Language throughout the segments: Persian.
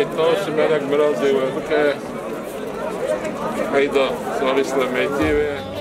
تاش ملک مرازی و بخه هیدا سال اسلامیتی و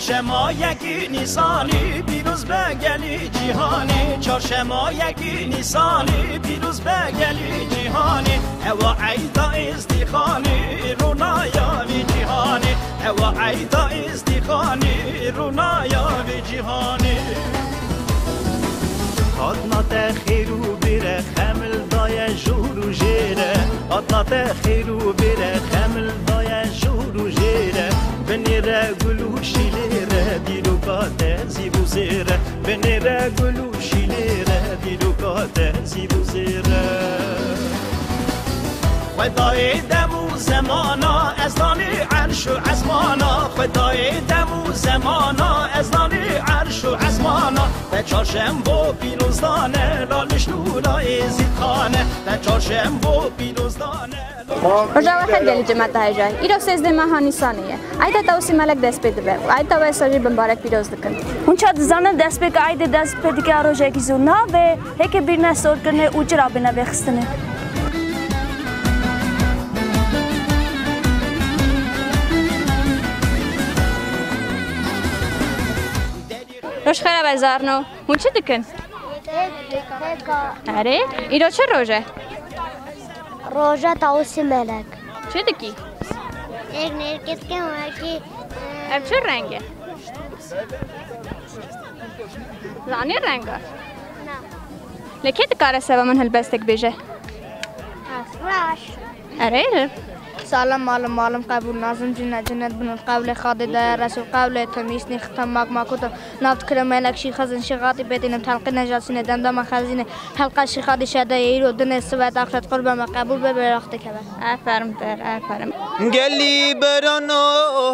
چهارشنبه یکی نیسانی پیروز بگلی جهانی چهارشنبه یکی نیسانی پیروز بگلی جهانی هوا عیدا ازدیخانی رونایاوی جهانی هوا عیدا ازدیخانی رونایاوی جهانی حضنات خیرو بیره خمل دای جورو جیره حضنات خیرو بیره خمل دای جورو جیره بنیره گلو شیلیره دیروکات زیبو زیره بنیره گلو شیلیره دیروکات زیبو زیره خدای دمو زمانا از دانی عرش و عزمانا خدای دمو زمانا از دانی عرش و عزمانا به چهارشنبه پیروزدانه لالش نورای زیدخانه به چهارشنبه پیروزدانه رجاء خير قال جماعة هاجاي إيرو سيزدي مهاني ثانية عيدا توسي ملك دست بيد بير عيدا ويساجي بمبارك بيروز دكن هون شاد زانه دست بيد عيدا دست بيد که رجاء کی زونا و هيك بيرنا سور کنه اوجرا بنا بخستنه روش خير بازارنو هون چه دكن آره إيرو چه روجه روژا تاوسی ملک چه دکی؟ یک نرگس که مارکی اب چه رنگه؟ زانی رنگه؟ نه لکی دکاره سبا من هلبستک بیجه؟ راش اره؟ سلام معلم قبول نازم جنت بن قبل خالد دایر رسول قبل تمیس نختم ماک کتم نفت کرم ملک شی خزن شغاتی بدینم تلقی نجاسینه دندام خزینه حلقه شی خادی شده ایرو دن سواد آخرت قربم قبول ببرخت کبه افرم در افرم گلی برانو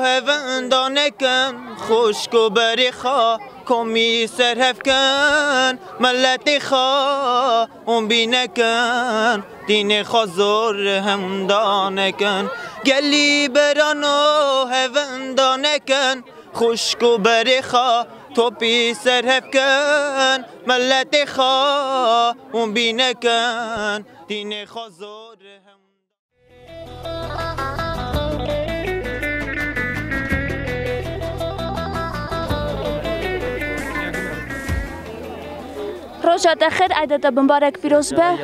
هوندانکن خوشکو بریخا کمی سرهفکن ملتی خا اون بینکن دین خازور هم دانکن گلی برانو هوندانکن خوشکو بریخا توپی سرهفکن ملتی خا اون بینکن دین خازور هم روجا خير عيدا بمبارك بيروز به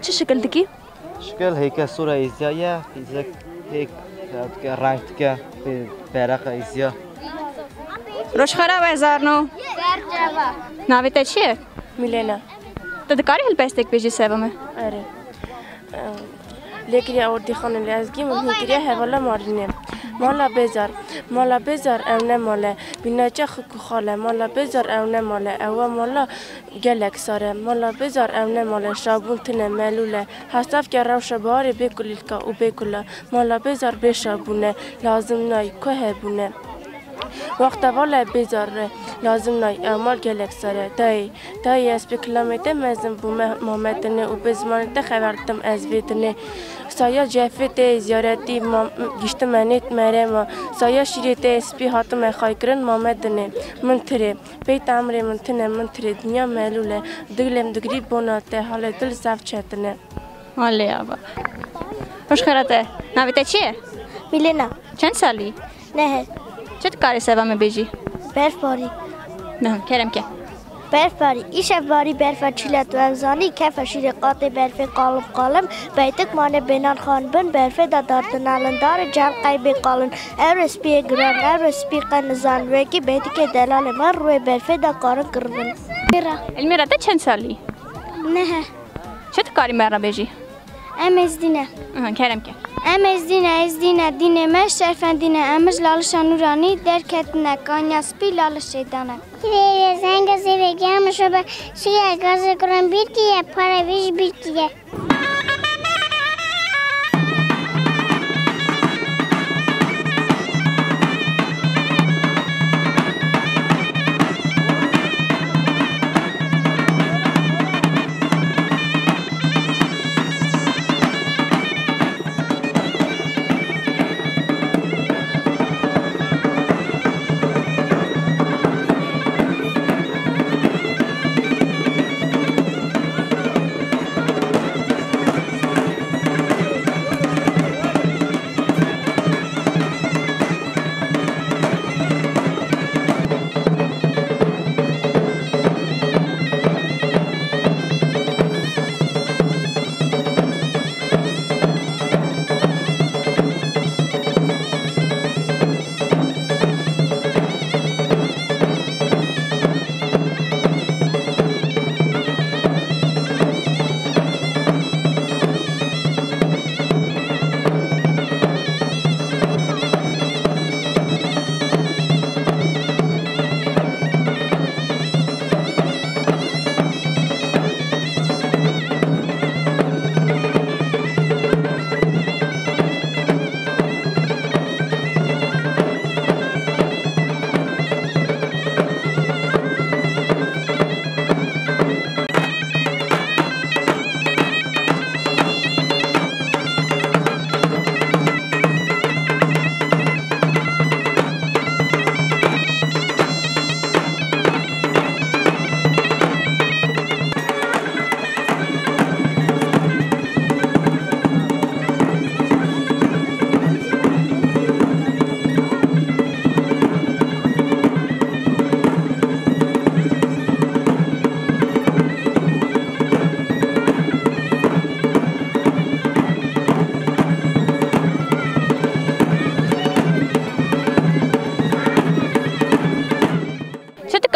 چه شکل دکی؟ شکل هيك صورة إزايا هيك رنگ تكا برق إزايا روش خرا بازارنو ناوی تا چیه؟ میلینا تا دکاری هلبستک بیجی سبامه؟ آره لیکن آوردی خانه لازگی ممکن کریه حوالا مارینه مالا بزار اونه ماله بیناچه خکو خاله مالا بزار اونه ماله اوا مالا گلک ساره مالا بزار اونه ماله شابون تنه ملوله حساف که روش باری بکلیل که او بکله مالا بزار بشابونه لازم نای که بونه وقت والا بزار لازم نای اعمال گلک ساره دایی از بکلامته مزم بومه مامتنه و بزمانته خبرتم از ویتنه سایه جفت زیارتی گشت منیت مریم سایه شریعت اسپی هاتم خای کرن مامدنه من تره بیت عمر من تره دنیا ملوله دلم دگری بوناته حال دل صف چتنه حالی آبا خوش خیرته نویته چیه؟ میلینا چند سالی؟ نه چه کاری سبا بیجی؟ برفباری نه کرم که برفباری ایش باری برف چیلت و انزانی کف شیر قاطع برف قالم بیتک مانه بینان خان بن برف دادارت نالندار جل قیب قالن ارسپی گران ارسپی قنزان وکی بیتک دلال من روی برف دا کارن کردن المیرا تا چند سالی؟ نه چه کاری مرا بیجی؟ از دینه کرم که از دینه مش شرفن دینه امش لالش نورانی درکت نکانیا سپی لالش شیطانه که زنگ زیر گام شب شیعه گاز کرن بیتیه پرویش بیتیه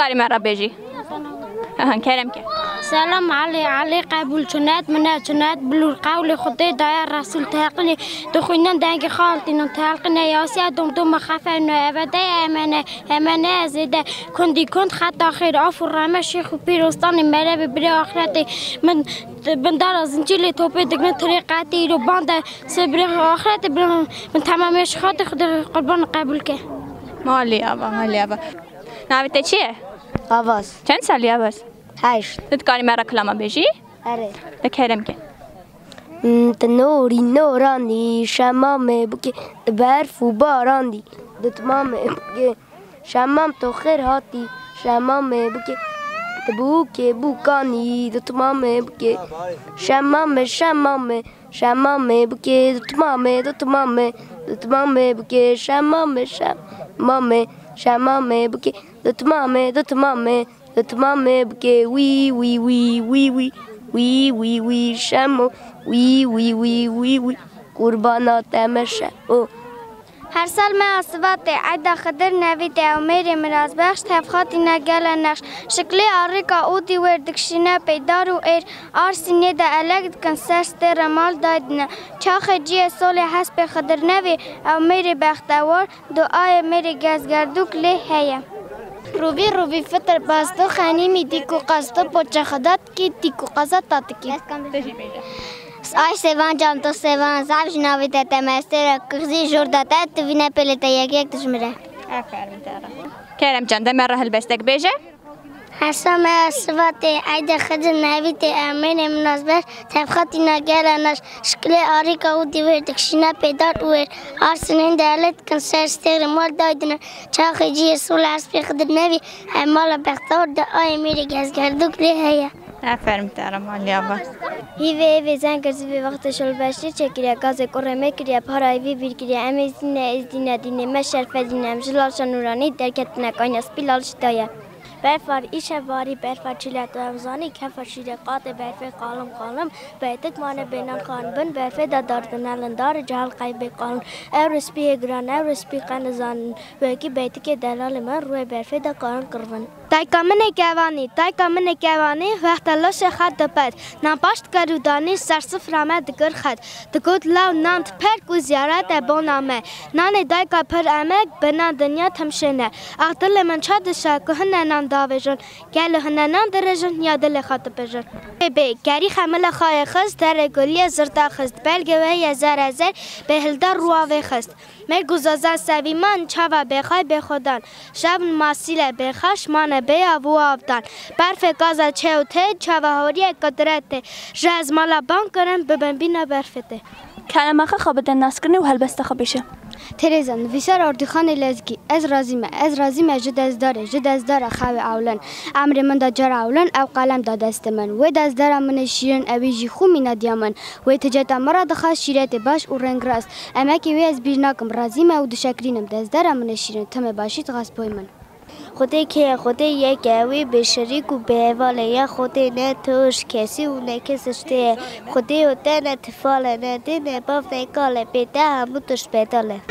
کاری مرا بجی کرم که سلام علی قبول چنت من چنت بلور قول خدای دایر رسول تقلی دخوینن دنگ خالتین تلقین یاسی دم خفه ابدا امنه زده کندی کند خطا خیر آفر رحمه شیخ و پیروستانی مره ببری آخرت من بندر از انجیل توپه دگن طریقتی رو باند سبری آخرت من تمامش خاطر خود قربان قبول که مالی آبا ناویت چیه؟ آواز چند سالی آواز؟ 8 دت کاری مرا کلامه بجی؟ آره کرم که نورانی شمام بگه برف و باراندی دتمام بگه شمام تو خیر هاتی شمام بگه بوکه بوکانی دتمام بگه شمام بگه دتمام بگه شمام بگه دتمام بگه وی شمو وی قربانات شمو هر سال ما اصوات عدا خدر نویده و میری مراز بخش تفخاتی نگل نقش شکلی آریکا اودی وردکشینه پیدار و ایر آرسینه ده الگد کنسرس ده رمال دادنه چاخ جی سول حسب خدر نوی و میری بختوار دعای میری گزگردوک لی هیم روبی فطر باستو خانی می دیکو قصدو پوچه خدات کی دیکو قصد تات کی آی سوان جام تو سوان صاحب جنابی تته مستر کزی جور داده تو وینه پلیتا یک دشمره کرم جان دم راه البستك بيجي هر سال صفاتي عيد خدر نویته امین مناسبت تفخاتی نگرانش شکل آریکا و دیور دکشینا پیدار ویر آرسنین دالت کنسر استغر مال دایدن چاخی جی سول عصبی خدر نوی همال بختار دا آی میری گزگردوک لی هیا افرم تارم علی آبا هیوی زن کرزی به وقت شل باشی چکریه گاز کرمه کریه پارای وی بیر کریه امیزینه ازدینه دینه مشرف دینه مجلال شنورانی درکت نکانی اسپیلال شتایه برفار ایش باری برفار چیلت و امزانی کفر شیر قاط برفه قالم بیتک مانه بینان خان بن برفه دادارد نلندار جهل قیب قالم او رسپی گران او رسپی قنزان وکی بیتک دلال من روی برفه دا قارن کرون تایکا من کوانی وقت لش خد دپد نپاشت کرودانی سرسف رامه دگر خد دگود لو نانت پرک و زیارت بونامه نان دایکا پر امک بنا دنیا تمشنه اقتل من چاد شاکهنه نان داویجن گل هننان درجن یا دل خاطر بجن به گری خمل خای خست در گلی زردا خست بلگه و یزر به هلدار رواوی خست مر گزازن سویمان چاوا بخای به خودان شب ماسیله بخش مان به او آبدان برف گازا چه و ته چاوا هوری قدرت جاز مالا بان کرن ببن بینا برفته کلمه خوابت ناس کنی و هلبسته خوابشه تريزا نفسر أردخان لازكي از رازمة جد داره خاوي أولن عمري من دا جرى أولن أو قلم دا دستمن ودا داره من الشيرن أبيجي خو من ديامن ويتجتا مرة دخل شيرات باش ورنگ راس أما كي ويز بيجناكم رازمة ودشكرينم داره من الشيرن تم باشي تغاس بوي من خودی یک گوی به شریک و به واله خودی نه توش کسی و نه کسشته خودی و تن اتفاله نه دینه با فکاله بیده همون توش بداله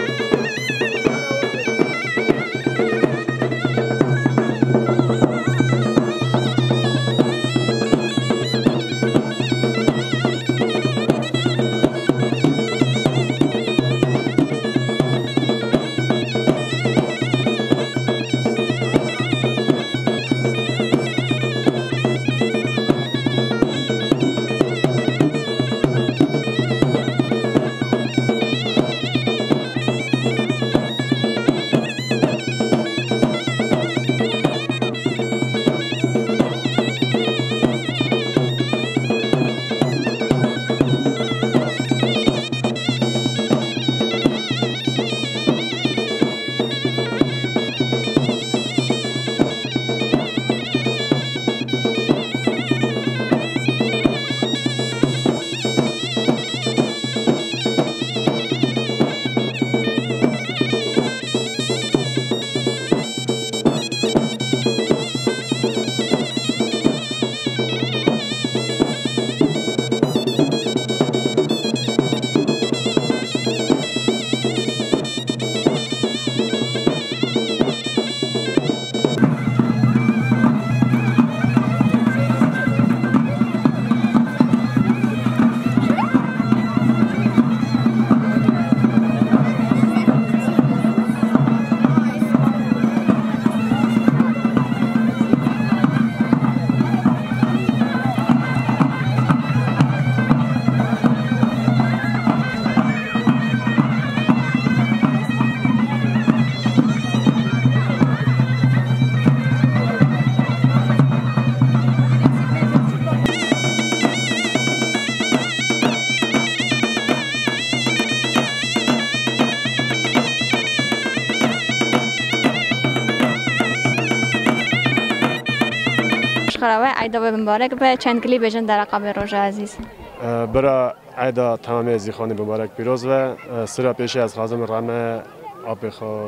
عید مبارک به چند کلی بجن در عقب روزه عزیز. برای عید تمامی زیخانی مبارک پیروز و سر پیش از خازم رامه آب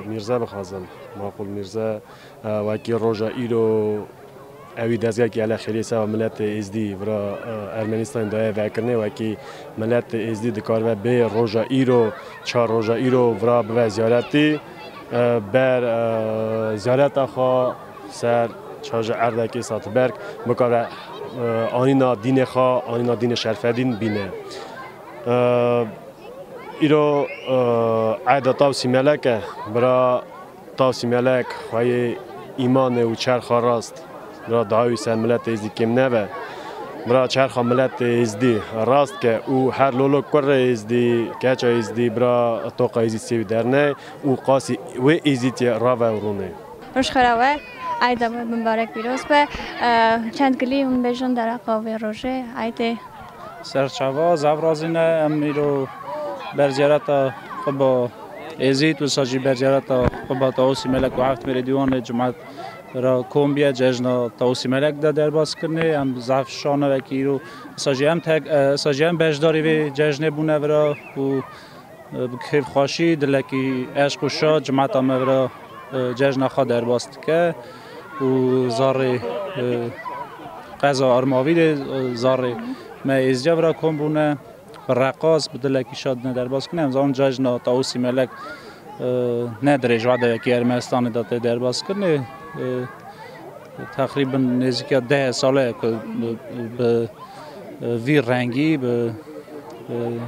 میرزا بخوازم معقول میرزا و کی روزه ایرو اوی دزگاه که علی خیلی سوا ملت ازدی برای ارمنستان دای وکرنه و کی ملت ازدی دکار و به روزه ایرو 4 روزه ایرو برای به زیارتی بر زیارت آخا سر چاج اردکی ساتبرگ مکار آنینا دین خا آنینا دین شرفدین بینه ایرو عید تاوسی ملک برای تاوسی ملک خواهی ایمان و چرخ راست برای دعای سر ملت ازدی کم نبه برای چرخ ملت ازدی راست که او هر لولو کر ازدی کچا ازدی برای توقع ازدی سیوی درنه او قاسی و ازدی راوه ورونه روش خراوه عید مبارک پیروز به چند کلی اون بجن در عقب روزه عید سرچاوا زورازینه امیرو بر زیارت خب ازید و ساجی بر زیارت خب تاوسی ملک و هفت میره دیوان جماعت را کومبیا جشن تاوسی ملک دا درباز کنه ام زف شانه و کی رو ساجی هم بجداری و جشن بونه ورا و کیف خوشی دلکی عشق و شاد جماعت هم ورا جشن خود درباز که و زار قضا آرماوی زار ما ازجا ورا کوم بونه رقاص بدلکی شاد درباز کنه امزان جشن تاوسی ملک نداره جواده که ارمنستان داده درباز کنه تقریبا نزدیک 10 ساله که به وی رنگی به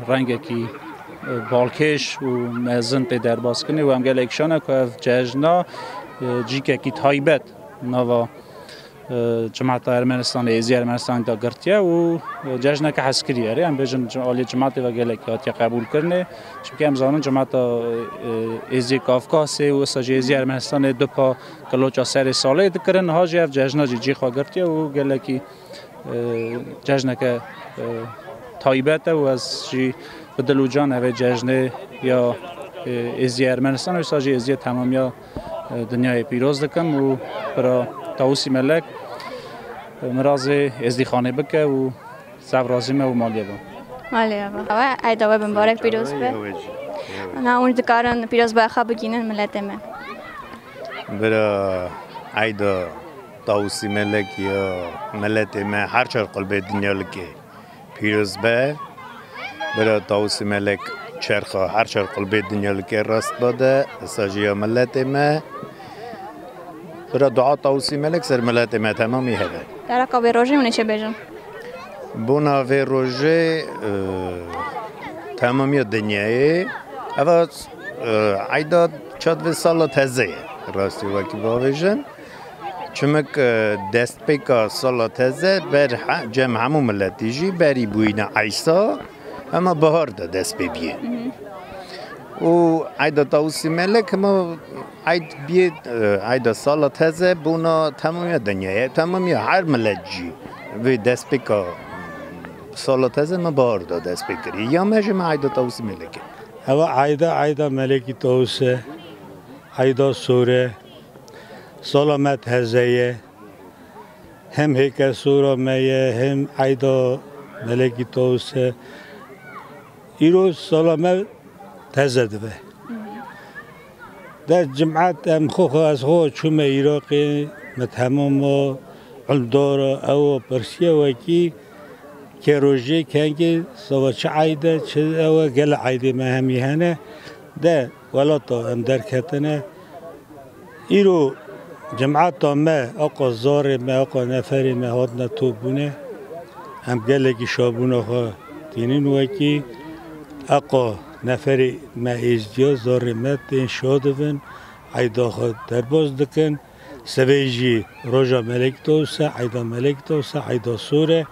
رنگی که بالکش و مزن پی درباز کنه و همگل اکشانه که جشنا جیکه کی تایبت نوا جماعت ارمنستان ایزی ارمنستان دا گرتیه و جشن که حسکریه ری هم بجن عالی جماعت و گله که قبول کرنه چون امزان جماعت ایزی کافکاسه و ساجی ایزی ارمنستان دو پا کلوچا سر ساله دکرن ها جف جشن جی خوا گرتیه و گله که جشن که تایبت و از جی بدلو جان اوه جشن یا ایزی ارمنستان و ساجی ایزی تمامی دنیای پیروز دکم و برای تاوسی ملک مراز ازدی خانه بکه و زورازیمه و مالیه با مالیه با و عید مبارک پیروز به نه اون دکارن پیروز به خواب بگینن ملت ما برای عید تاوسی ملک یا ملت ما هر چهار قلب دنیا لکه پیروز به برای تاوسی ملک چرخا هر چهار قلب دنیا لکه راست باده ساجی ملت ما برای دعا تاوسی ملک سر ملت ما تمامی هده در عقب روزه اونه چه بجن؟ بونا و روزه تمامی دنیای اول عیدا چاد و سال تازه راستی وکی باویژن چمک دست پیکا سال تازه بر جمع همو ملتی جی بری بوینا عیسا اما بهار دا دست پی بیه و عید تاوسی ملک ما عید بیه عید سال تازه بونا تمامی دنیای تمامی هر ملت جی و دست پیکا سال تازه ما بهار دا دست پیکری یا مجمع عید تاوسی ملکه هوا عید ملکی تاوسه عید سوره سلامت هزایه هم هیک سوره میه هم عید ملکی تاوسه ایروز سلامت تزده به در جمعت هم خوخ از خو چوم ایراقی متهمم و علمدار او پرسیه وکی که روزی کنگی سوا چه عیده چه او گل عیده مهمی هنه ده ولاتا هم درکتنه ایرو جمعت ما اقا زار ما اقا نفری ما هادنا توبونه هم گلگی شابونه خواه دینین وکی اقا نفری ما ازدیا زار ما دین شادون عیده خود درباز دکن سویجی روژا ملک توسه عیده ملک توسه عیده سوره